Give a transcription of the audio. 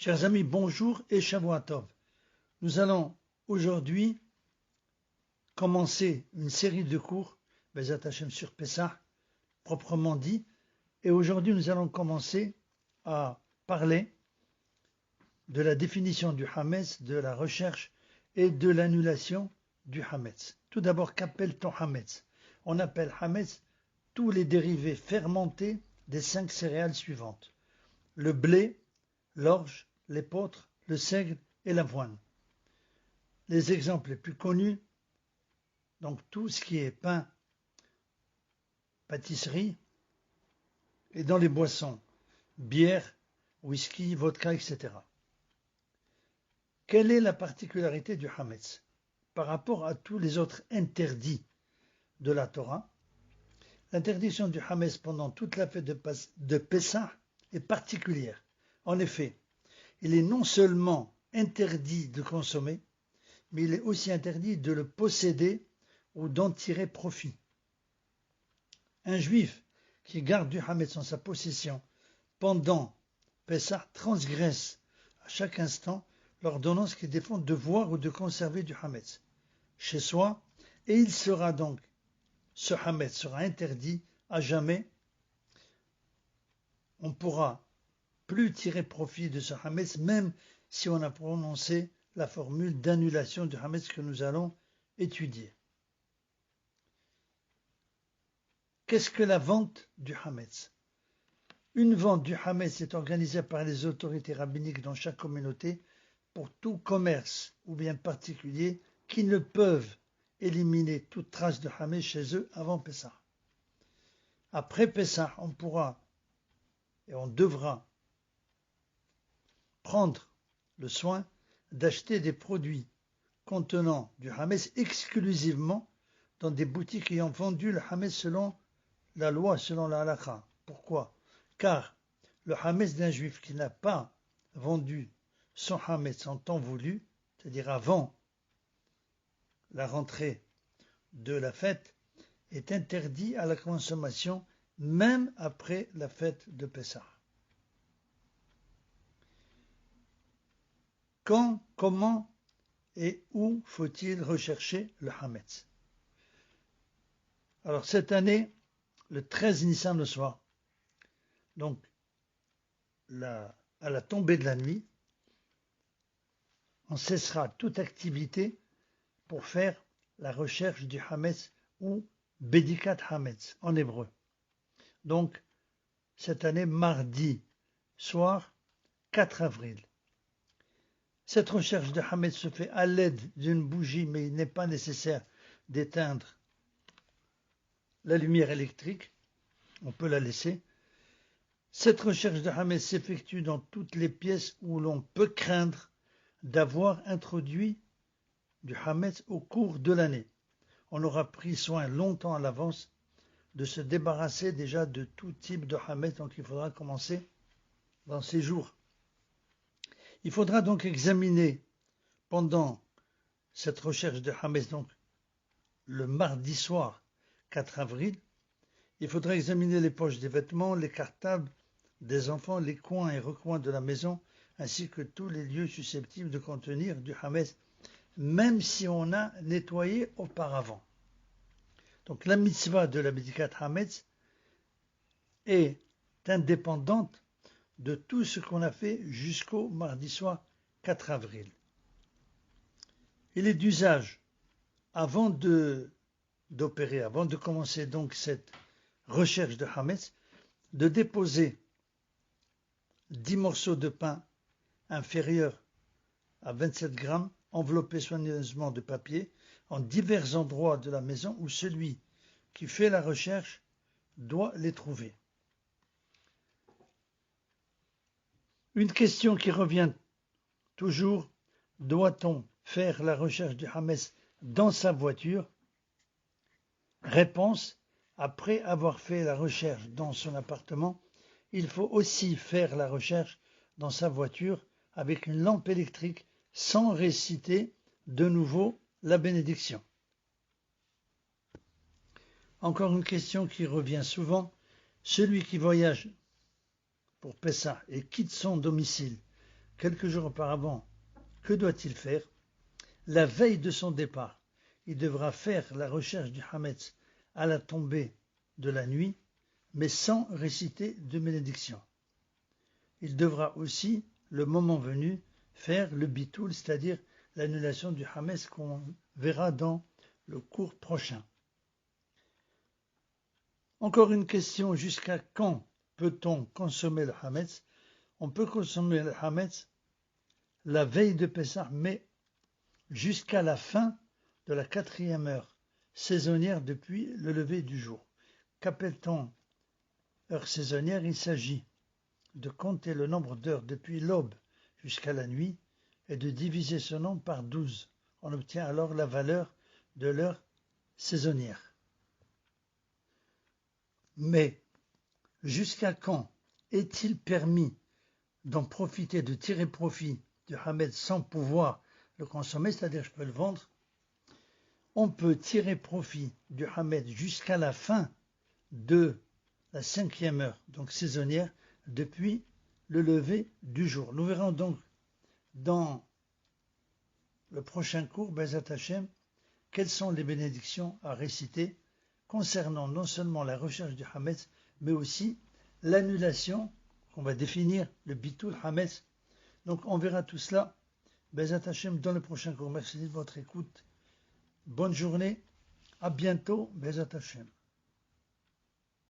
Chers amis, bonjour et Shavua Tov. Nous allons aujourd'hui commencer une série de cours, Bezat Hashem sur Pessah, proprement dit. Et aujourd'hui, nous allons commencer à parler de la définition du Hametz, de la recherche et de l'annulation du Hametz. Tout d'abord, qu'appelle-t-on Hametz? On appelle Hametz tous les dérivés fermentés des 5 céréales suivantes: le blé, l'orge, l'épeautre, le seigle et l'avoine. Les exemples les plus connus, donc tout ce qui est pain, pâtisserie, et dans les boissons, bière, whisky, vodka, etc. Quelle est la particularité du Hametz par rapport à tous les autres interdits de la Torah? L'interdiction du Hametz pendant toute la fête de Pessah est particulière. En effet, il est non seulement interdit de consommer, mais il est aussi interdit de le posséder ou d'en tirer profit. Un juif qui garde du Hametz en sa possession pendant Pessah transgresse à chaque instant l'ordonnance qui défend de voir ou de conserver du Hametz chez soi, et il sera donc, ce Hametz sera interdit à jamais. On pourra plus tirer profit de ce Hametz, même si on a prononcé la formule d'annulation du Hametz que nous allons étudier. Qu'est-ce que la vente du Hametz? Une vente du Hametz est organisée par les autorités rabbiniques dans chaque communauté pour tout commerce ou bien particulier qui ne peuvent éliminer toute trace de Hametz chez eux avant Pessah. Après Pessah, on pourra et on devra prendre le soin d'acheter des produits contenant du Hametz exclusivement dans des boutiques ayant vendu le Hametz selon la loi, selon la halakha. Pourquoi? Car le Hametz d'un juif qui n'a pas vendu son Hametz en temps voulu, c'est-à-dire avant la rentrée de la fête, est interdit à la consommation même après la fête de Pessah. Quand, comment et où faut-il rechercher le Hametz? Alors cette année, le 13 Nissan le soir, donc à la tombée de la nuit, on cessera toute activité pour faire la recherche du Hametz ou Bedikat Hametz en hébreu. Donc cette année, mardi soir, 4 avril. Cette recherche de Hametz se fait à l'aide d'une bougie, mais il n'est pas nécessaire d'éteindre la lumière électrique. On peut la laisser. Cette recherche de Hametz s'effectue dans toutes les pièces où l'on peut craindre d'avoir introduit du Hametz au cours de l'année. On aura pris soin longtemps à l'avance de se débarrasser déjà de tout type de Hametz, donc il faudra commencer dans ces jours. Il faudra donc examiner pendant cette recherche de Hametz, donc le mardi soir 4 avril, il faudra examiner les poches des vêtements, les cartables des enfants, les coins et recoins de la maison, ainsi que tous les lieux susceptibles de contenir du Hametz, même si on a nettoyé auparavant. Donc la mitzvah de la Bedikat Hametz est indépendante de tout ce qu'on a fait jusqu'au mardi soir 4 avril. Il est d'usage, avant d'opérer, avant de commencer donc cette recherche de Hametz, de déposer 10 morceaux de pain inférieurs à 27 grammes, enveloppés soigneusement de papier, en divers endroits de la maison où celui qui fait la recherche doit les trouver. Une question qui revient toujours: doit-on faire la recherche du Hametz dans sa voiture? Réponse: après avoir fait la recherche dans son appartement, il faut aussi faire la recherche dans sa voiture avec une lampe électrique sans réciter de nouveau la bénédiction. Encore une question qui revient souvent: celui qui voyage pour Pessah et quitte son domicile, quelques jours auparavant, que doit-il faire? La veille de son départ, il devra faire la recherche du Hametz à la tombée de la nuit, mais sans réciter de bénédiction. Il devra aussi, le moment venu, faire le bitoul, c'est-à-dire l'annulation du Hametz qu'on verra dans le cours prochain. Encore une question, jusqu'à quand peut-on consommer le Hametz? On peut consommer le Hametz la veille de Pessah, mais jusqu'à la fin de la 4e heure saisonnière depuis le lever du jour. Qu'appelle-t-on heure saisonnière? Il s'agit de compter le nombre d'heures depuis l'aube jusqu'à la nuit et de diviser ce nombre par 12. On obtient alors la valeur de l'heure saisonnière. Mais jusqu'à quand est-il permis d'en profiter, de tirer profit du Hametz sans pouvoir le consommer, c'est-à-dire je peux le vendre? On peut tirer profit du Hametz jusqu'à la fin de la 5e heure, donc saisonnière, depuis le lever du jour. Nous verrons donc dans le prochain cours, Bezat Hashem, quelles sont les bénédictions à réciter concernant non seulement la recherche du Hametz, mais aussi l'annulation, qu'on va définir, le Bitul Hametz. Donc on verra tout cela, Bezat Hashem, dans le prochain cours. Merci de votre écoute. Bonne journée, à bientôt, Bezat Hashem.